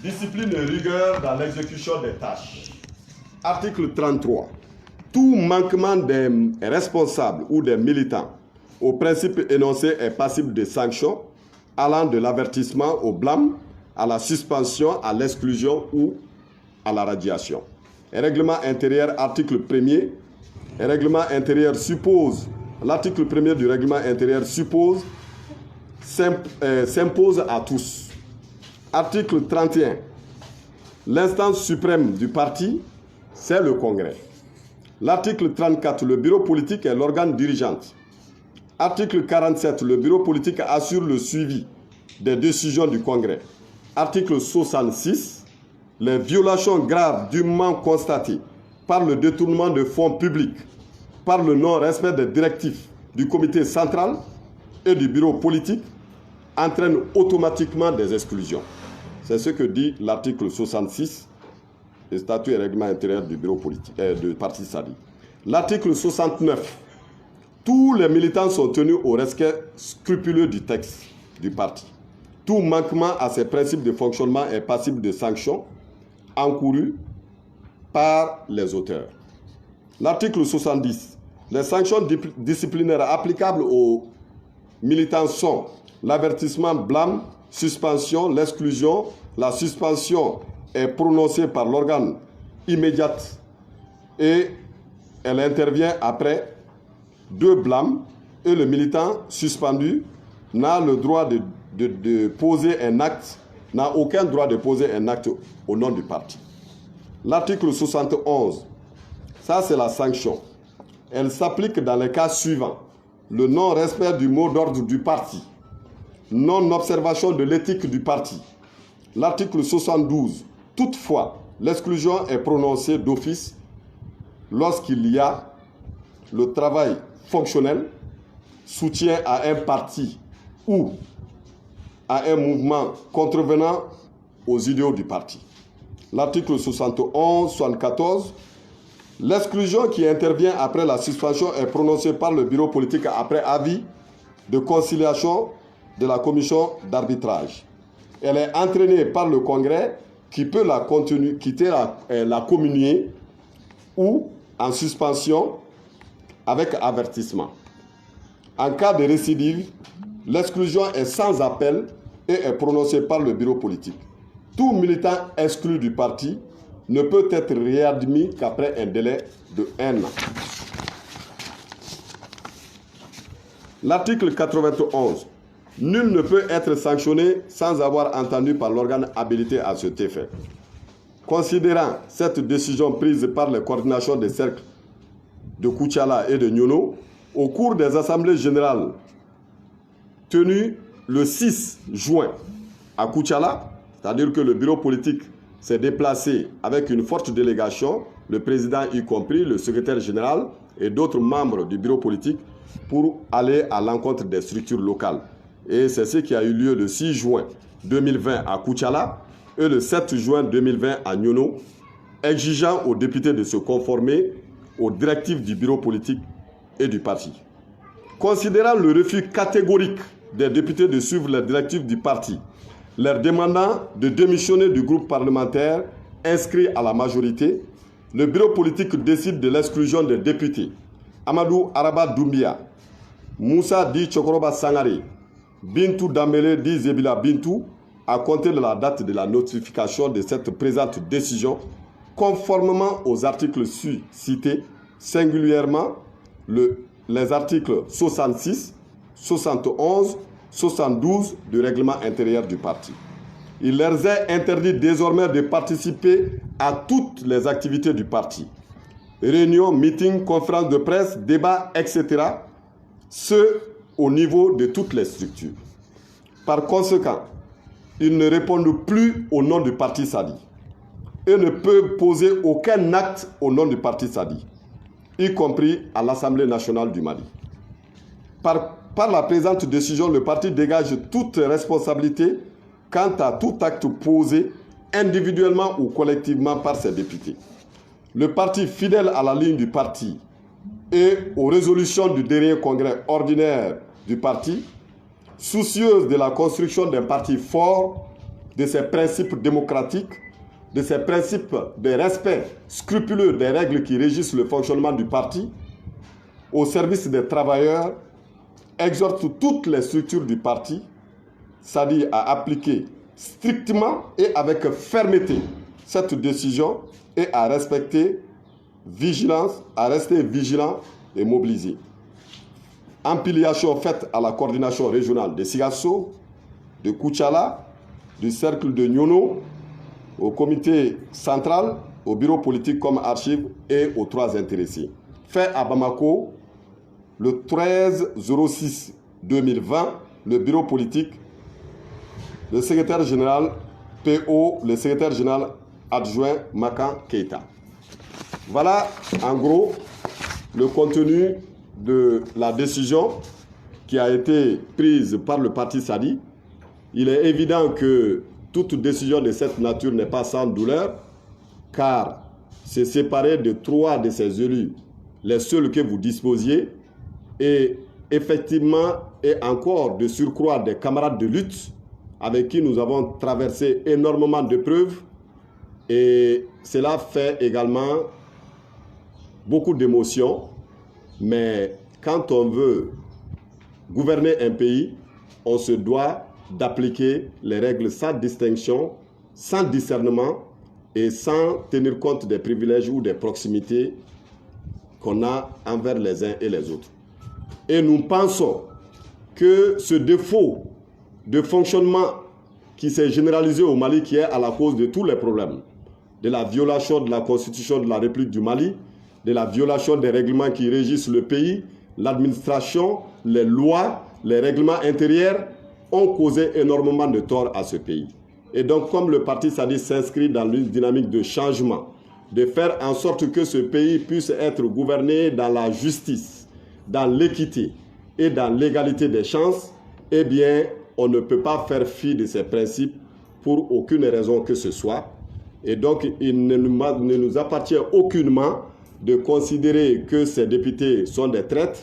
Discipline et rigueur dans l'exécution des tâches. Article 33. Tout manquement des responsables ou des militants au principe énoncé est passible de sanctions allant de l'avertissement au blâme, à la suspension, à l'exclusion ou à la radiation. Règlement intérieur, article 1er. Règlement intérieur suppose, l'article 1er du règlement intérieur suppose, s'impose à tous. Article 31. L'instance suprême du parti, c'est le Congrès. L'article 34. Le bureau politique est l'organe dirigeant. Article 47. Le bureau politique assure le suivi des décisions du Congrès. Article 66. Les violations graves dûment constatées par le détournement de fonds publics, par le non-respect des directives du comité central et du bureau politique entraînent automatiquement des exclusions. C'est ce que dit l'article 66 des statuts et règlements intérieurs du bureau politique, du parti SADI. L'article 69. Tous les militants sont tenus au respect scrupuleux du texte du parti. Tout manquement à ces principes de fonctionnement est passible de sanctions encourues par les auteurs. L'article 70. Les sanctions disciplinaires applicables aux militants sont l'avertissement, blâme, suspension, l'exclusion. La suspension est prononcée par l'organe immédiate et elle intervient après 2 blâmes et le militant suspendu n'a le droit de poser un acte, n'a aucun droit de poser un acte au nom du parti. L'article 71, ça c'est la sanction. Elle s'applique dans les cas suivants. Le non-respect du mot d'ordre du parti, non-observation de l'éthique du parti. L'article 72, toutefois, l'exclusion est prononcée d'office lorsqu'il y a le travail fonctionnel, soutien à un parti ou à un mouvement contrevenant aux idéaux du parti. L'article 71, 74, l'exclusion qui intervient après la suspension est prononcée par le bureau politique après avis de conciliation de la commission d'arbitrage. Elle est entraînée par le Congrès qui peut quitter la communier ou en suspension avec avertissement. En cas de récidive, l'exclusion est sans appel et est prononcée par le bureau politique. Tout militant exclu du parti ne peut être réadmis qu'après un délai de 1 an. L'article 91. Nul ne peut être sanctionné sans avoir entendu par l'organe habilité à cet effet. Considérant cette décision prise par les coordinations des cercles de Koutiala et de Nyono, au cours des assemblées générales tenues le 6 juin à Koutiala, c'est-à-dire que le bureau politique s'est déplacé avec une forte délégation, le président y compris, le secrétaire général et d'autres membres du bureau politique pour aller à l'encontre des structures locales. Et c'est ce qui a eu lieu le 6 juin 2020 à Koutiala et le 7 juin 2020 à Nyono, exigeant aux députés de se conformer aux directives du bureau politique et du parti. Considérant le refus catégorique des députés de suivre les directives du parti, leur demandant de démissionner du groupe parlementaire inscrit à la majorité, le bureau politique décide de l'exclusion des députés Amadou Araba Doumbia, Moussa Di Chokoroba Sangare, Bintou Dambélé Di Zebila Bintou, à compter de la date de la notification de cette présente décision, conformément aux articles cités, singulièrement les articles 66, 71, 72 du règlement intérieur du parti. Il leur est interdit désormais de participer à toutes les activités du parti. Réunions, meetings, conférences de presse, débats, etc. Ce au niveau de toutes les structures. Par conséquent, ils ne répondent plus au nom du parti SADI et ne peuvent poser aucun acte au nom du parti SADI, y compris à l'Assemblée nationale du Mali. Par la présente décision, le parti dégage toute responsabilité quant à tout acte posé individuellement ou collectivement par ses députés. Le parti, fidèle à la ligne du parti et aux résolutions du dernier congrès ordinaire du parti, soucieuse de la construction d'un parti fort, de ses principes démocratiques, de ses principes de respect scrupuleux des règles qui régissent le fonctionnement du parti, au service des travailleurs, exhorte toutes les structures du parti, c'est-à-dire à appliquer strictement et avec fermeté cette décision et à rester vigilant et mobilisé. Empiliation faite à la coordination régionale de Sigasso, de Koutchala, du cercle de Nyono, au comité central, au bureau politique comme archive et aux 3 intéressés. Fait à Bamako, le 13/06/2020, le bureau politique, le secrétaire général PO, le secrétaire général adjoint Makan Keita. Voilà en gros le contenu de la décision qui a été prise par le parti Sadi. Il est évident que toute décision de cette nature n'est pas sans douleur, car se séparer de 3 de ces élus, les seuls que vous disposiez, et effectivement, et encore de surcroît des camarades de lutte avec qui nous avons traversé énormément de preuves, et cela fait également beaucoup d'émotions, mais quand on veut gouverner un pays, on se doit d'appliquer les règles sans distinction, sans discernement et sans tenir compte des privilèges ou des proximités qu'on a envers les uns et les autres. Et nous pensons que ce défaut de fonctionnement qui s'est généralisé au Mali, qui est à la cause de tous les problèmes, de la violation de la Constitution de la République du Mali, de la violation des règlements qui régissent le pays, l'administration, les lois, les règlements intérieurs, ont causé énormément de tort à ce pays. Et donc, comme le parti Sadi s'inscrit dans une dynamique de changement, de faire en sorte que ce pays puisse être gouverné dans la justice, dans l'équité et dans l'égalité des chances, eh bien, on ne peut pas faire fi de ces principes pour aucune raison que ce soit. Et donc, il ne nous appartient aucunement de considérer que ces députés sont des traîtres,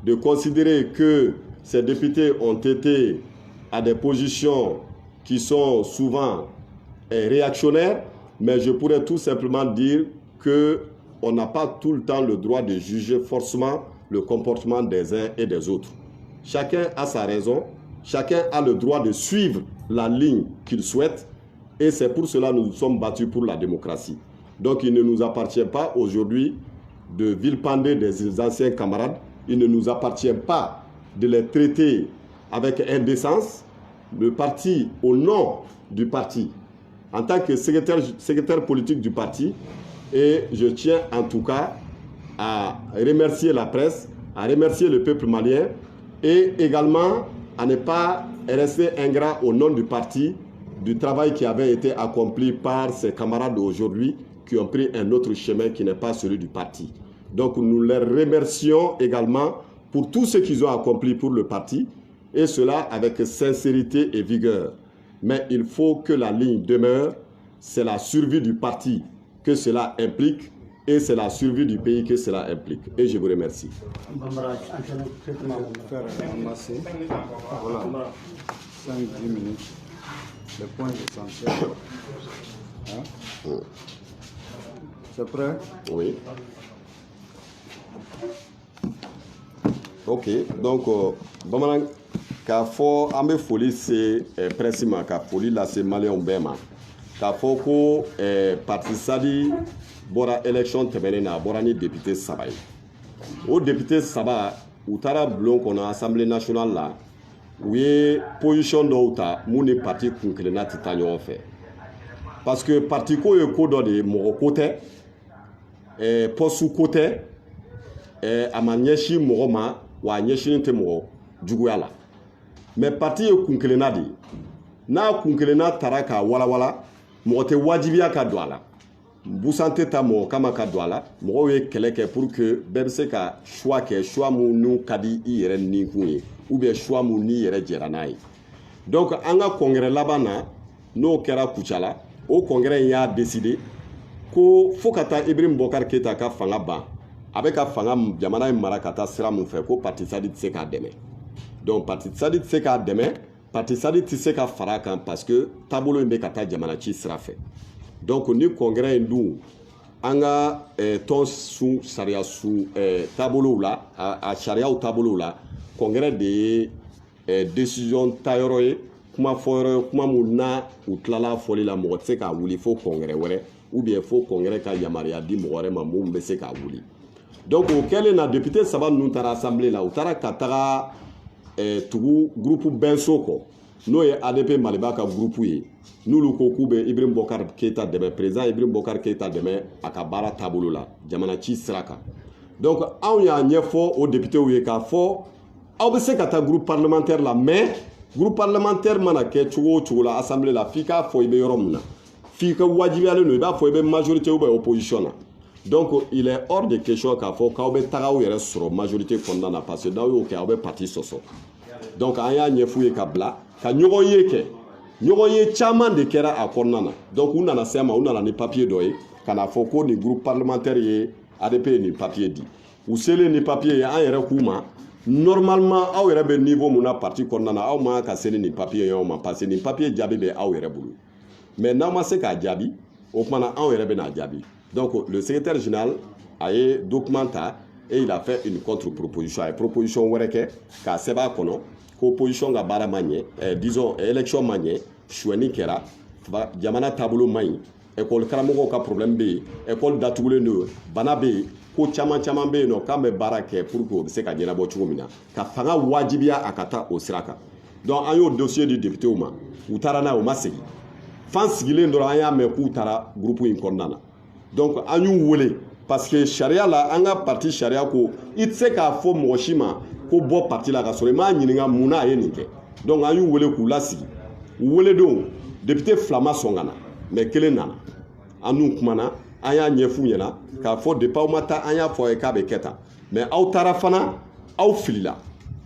de considérer que ces députés ont été à des positions qui sont souvent réactionnaires, mais je pourrais tout simplement dire qu'on n'a pas tout le temps le droit de juger forcément le comportement des uns et des autres. Chacun a sa raison, chacun a le droit de suivre la ligne qu'il souhaite, et c'est pour cela que nous nous sommes battus pour la démocratie. Donc il ne nous appartient pas aujourd'hui de vilipender des anciens camarades, il ne nous appartient pas de les traiter avec indécence. Le parti, au nom du parti, en tant que secrétaire politique du parti, et je tiens en tout cas à remercier la presse, à remercier le peuple malien, et également à ne pas rester ingrat au nom du parti, du travail qui avait été accompli par ses camarades aujourd'hui qui ont pris un autre chemin qui n'est pas celui du parti. Donc nous les remercions également pour tout ce qu'ils ont accompli pour le parti, et cela avec sincérité et vigueur. Mais il faut que la ligne demeure, c'est la survie du parti que cela implique, et c'est la survie du pays que cela implique. Et je vous remercie. Voilà, 5-10 minutes, le point essentiel. Hein? C'est prêt? Oui. Ok, donc, Bamanan, k'a fɔ an bɛ foli se presse ma, ka foli lase maliyɛnw bɛɛ ma, k'a fɔ ko parti Sadi bɔra élection tɛmɛnen na, a bɔra ni député 3 ye. O député 3 u taara bulon kɔnɔ assemblée nationale la, u ye position dɔw ta mun ni parti kun kelenna tɛ taa ɲɔgɔn fɛ. Parce que parti ko ye ko dɔ de ye, mɔgɔ ko tɛ, poste ko tɛ, a ma ɲɛsin mɔgɔ ma, wa a ɲɛsinen tɛ mɔgɔ juguya la. Mais parti ye kun kelenna de ye. N'a kun kelenna taara k'a walawala, mɔgɔ tɛ wajibiya ka don a la. Busan tɛ ta mɔgɔ kama ka don a la. Mɔgɔw ye kɛlɛ kɛ pour que bɛɛ bɛ se ka choix kɛ, choix minnu ka di i yɛrɛ nikun ye, ou bien choix minnu n'i yɛrɛ jɛra n'a ye. Donc an ka congrès laban na, n'o kɛra Kucala, o congrès in y'a décidé ko fo ka taa Ibrahim Bokar Keita ka fanga ban, a bɛ ka fanga jamana in mara ka taa sira min fɛ, ko parti Sadi tɛ se k'a dɛmɛ. Donc parti Sadi tɛ se k'a dɛmɛ, parti sadi tɛ se ka fara kan parce que taabolo in bɛ ka taa jamana ci sira fɛ donc ni congrès in dun an ka tɔn sun sariya sun taabolow la a sariyaw taabolow la congrès de ye décision tayɔrɔ ye kuma fɔyɔrɔ ye kuma mun na u tilala fɔli la mɔgɔ tɛ se k'a wuli fo congrès wɛrɛ ou bien fo congrès ka yamaruya di mɔgɔ wɛrɛ ma mun bɛ se k'a wuli donc o kɛlen na député saba ninnu taara assemblée la u taara ka taga tugu groupe Benso kɔ n'o ye ADP Maliba ka groupe ye n'olu ko k'u bɛ Ibrahim Bokar Keita dɛmɛ président Ibrahim Bokar Keita dɛmɛ a ka baara taabolo la jamana ci sira kan donc anw y'a ɲɛfɔ o députéw ye k'a fɔ aw bɛ se ka taa groupe parlementaire la mais groupe parlementaire mana kɛ cogo o cogo la assemblée la f'i k'a fɔ i bɛ yɔrɔ min na f'i ka wajibiyalen don i b'a fɔ i bɛ majorité ou bien opposition na donc il est hors de question k'a fɔ k'aw bɛ taga aw yɛrɛ sɔrɔ majorité kɔnɔna na parce que n'aw y'o kɛ aw bɛ parti sɔsɔ donc an y'a ɲɛf'u ye ka bila ka ɲɔgɔn ye kɛ ɲɔgɔn ye caman de kɛra a kɔnɔna na donc u nana se ma u nana ni papier dɔ ye ka na fɔ ko nin groupe parlementaire ye ADP ye nin papier di u selen ni papier ye an yɛrɛ k'u ma normalement aw yɛrɛ bɛ niveau mun na parti kɔnɔna na aw ma ka se ni nin papier ye aw ma parce que nin papier jaabi bɛ aw yɛrɛ bolo mais n'aw ma se k'a jaabi o kumana anw yɛrɛ bɛ n'a jaabi donc le secrétaire général a ye document ta et il a fait une contre-proposition a ye proposition wɛrɛ kɛ k'a sɛbɛn a kɔnɔ ko opposition ka baara ma ɲɛ disons élection ma ɲɛ suɲɛni kɛra jamana taabolo ma ɲi école karamɔgɔw ka problème bɛ yen école datugulen don bana bɛ yen ko caman caman bɛ yen nɔ k'an bɛ baara kɛ pour que o bɛ se ka ɲɛnabɔ cogo min na ka fanga wajibiya a ka taa o sira kan donc an y'o dossier di députéw ma u taara n'a ye u ma segin fan sigilen dɔrɔn an y'a mɛn k'u taara groupe in kɔnɔna na donc an y'u wele parce que sariya la an ka parti sariya ko i tɛ se k'a fɔ mɔgɔ si ma ko bɔ parti la ka sɔrɔ i m'a ɲininka mun na a ye nin kɛ donc an y'u wele k'u lasigi u weledon député fila ma sɔn ka na mais kelen nana an n'u kumana an y'a ɲɛf'u ɲɛna k'a fɔ depuis aw ma taa an y'a fɔ a ye k'a bɛ kɛ tan mais aw taara fana aw filila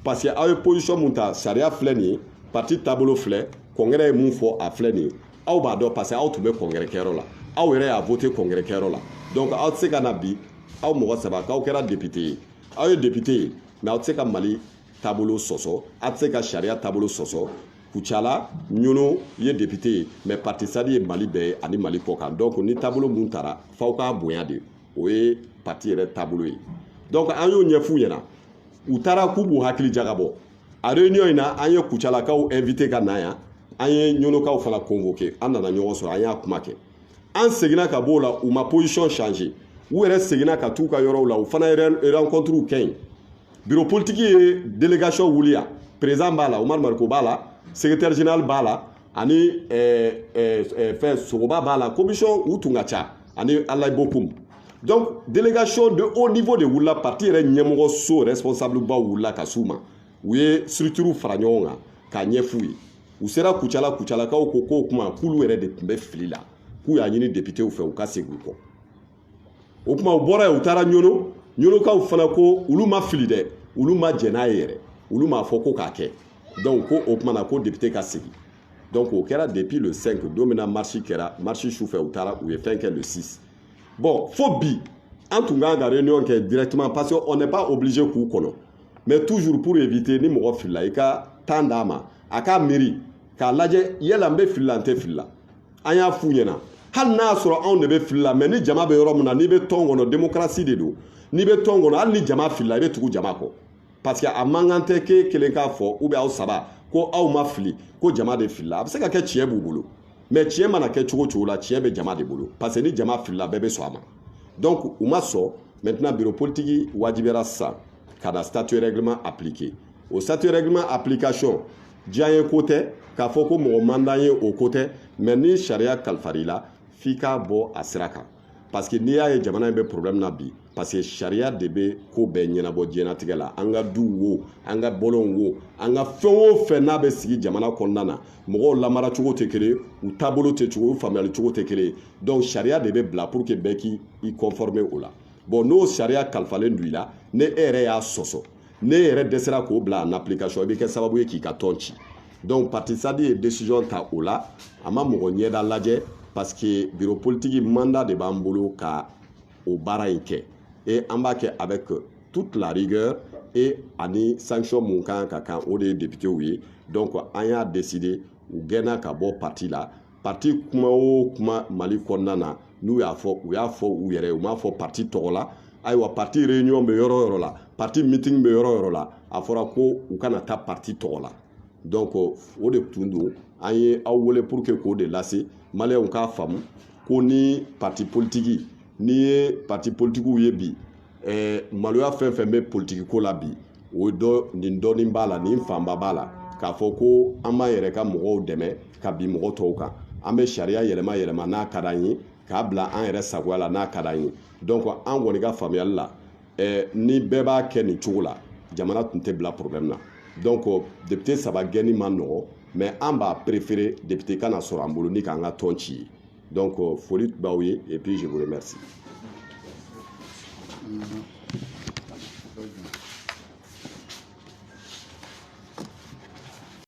parce que aw ye position mun ta sariya filɛ nin ye parti taabolo filɛ congrès ye mun fɔ a filɛ nin ye aw b'a dɔn parce que aw tun bɛ congrès kɛyɔrɔ la aw yɛrɛ y'a voté congrès kɛyɔrɔ la donc aw tɛ se ka na bi aw mɔgɔ saba k'aw kɛra député ye aw ye député ye mais aw tɛ se ka Mali taabolo sɔsɔ aw tɛ se ka sariya taabolo sɔsɔ Kucala Ɲono ye député ye mais parti sadi ye Mali bɛɛ ye ani Mali kɔ kan donc ni taabolo mun taara f'aw k'a bonya de o ye parti yɛrɛ taabolo ye donc an y'o ɲɛf'u ɲɛna u taara k'u b'u hakili jagabɔ a réunion in na an ye Kucalakaw invité ka na yan an ye Ɲonokaw fana convoqué an nana ɲɔgɔn sɔrɔ an y'a kuma kɛ an seginna ka bɔ o la u ma position changer u yɛrɛ seginna ka t'u ka yɔrɔw la u fana ye rencontre kɛ yen bureau politique ye délégation wuli yan président b'a la Umaru Mariko b'a la secrétaire général b'a la ani fɛn Sogoba b'a la commission u tun ka ca ani Alayi Bokum donc délégation de haut niveau de wulila parti yɛrɛ ɲɛmɔgɔ so responsable baw wulila ka s'u ma u ye structure fara ɲɔgɔn kan k'a ɲɛf'u ye u sera Kucalakaw ko k'o kuma k'olu yɛrɛ de tun bɛ fili la k'u y'a ɲini députéw fɛ u ka segin u kɔ o kuma u bɔra yen u taara Ɲonokaw fana ko olu ma fili dɛ olu ma jɛn n'a ye yɛrɛ olu m'a fɔ ko k'a kɛ donc ko o kuma na ko député ka segin donc o kɛra depuis le 5 don min na marche kɛra marche sufɛ u taara u ye fɛn kɛ le 6 bon fo bi an tun kan ka réunion kɛ directement parce que on n'est pas obligé k'u kɔnɔ mais toujours pour éviter ni mɔgɔ filila i ka temps d'a ma a k'a miiri k'a lajɛ yala n bɛ fili la n tɛ fili la an y'a f'u ɲɛna hali n'a y'a sɔrɔ anw de bɛ fili la mais ni jama bɛ yɔrɔ min na n'i bɛ tɔn kɔnɔ démocratie de don n'i bɛ tɔn kɔnɔ hali ni jama filila i bɛ tugu jama kɔ parce que a man kan tɛ k'e kelen k'a fɔ ou bien aw saba ko aw ma fili ko jama de filila a bɛ se ka kɛ tiɲɛ b'u bolo mais tiɲɛ mana kɛ cogo cogo la tiɲɛ bɛ jama de bolo parce que ni jama filila bɛɛ bɛ sɔn a ma donc u ma sɔn maintenant bureau politique wajibiyara sisan ka na statut règlement appliqué o statut règlement application diya ye ko tɛ k'a fɔ ko mɔgɔ mandan ye o ko tɛ mais ni sariya kalifar'i la f'i k'a bɔ a sira kan parce que n'i y'a ye jamana in bɛ problème na bi parce que sariya de bɛ ko bɛɛ ɲɛnabɔ diɲɛlatigɛ la an ka duw wo an ka bɔlɔnw wo an ka fɛn o fɛn n'a bɛ sigi jamana kɔnɔna na mɔgɔw lamara cogo tɛ kelen u taabolo tɛ cogo u faamuyali cogo tɛ kelen donc sariya de bɛ bila pour que bɛɛ k'i conformer o la bon n'o sariya kalifalen don i la ne e yɛrɛ y'a sɔsɔ ne yɛrɛ dɛsɛra k'o bila en application i bɛ kɛ sababu ye k'i ka tɔn ci donc parti sadi ye décision ta o la a ma mɔgɔ ɲɛda lajɛ parce que bureau politique mandat de b'an bolo ka o baara in kɛ et an b'a kɛ avec toute la rigueur et ani sanction mun kan ka kan o de député ye donc an y'a décidé u gɛnna ka bɔ parti la parti kuma o kuma Mali kɔnɔna na n'u y'a fɔ u yɛrɛ u m'a fɔ parti tɔgɔ la ayiwa parti réunion bɛ yɔrɔ yɔrɔ la parti meeting bɛ yɔrɔ yɔrɔ la a fɔra ko u kana taa parti tɔgɔ la donc o de tun don an ye aw wele pour que k'o de lase maliyɛnw k'a faamu ko ni parti politique n'i ye parti politiquew ye bi maloya fɛn fɛn bɛ politique ko la bi o nin dɔɔnin b'a la nin fanba b'a la k'a fɔ ko an b'an yɛrɛ ka mɔgɔw dɛmɛ ka bin mɔgɔ tɔw kan an bɛ sariya yɛlɛma n'a ka d'an ye k'a bila an yɛrɛ sagoya la n'a ka d'an ye donc an kɔni ka faamuyali la ni bɛɛ b'a kɛ nin cogo la jamana tun tɛ bila problème na donc député 3 gɛnni ma nɔgɔ mais an b'a préféré député kana sɔrɔ an bolo ni k'an ka tɔn ci ye donc foli b'aw ye et puis je vous remercie.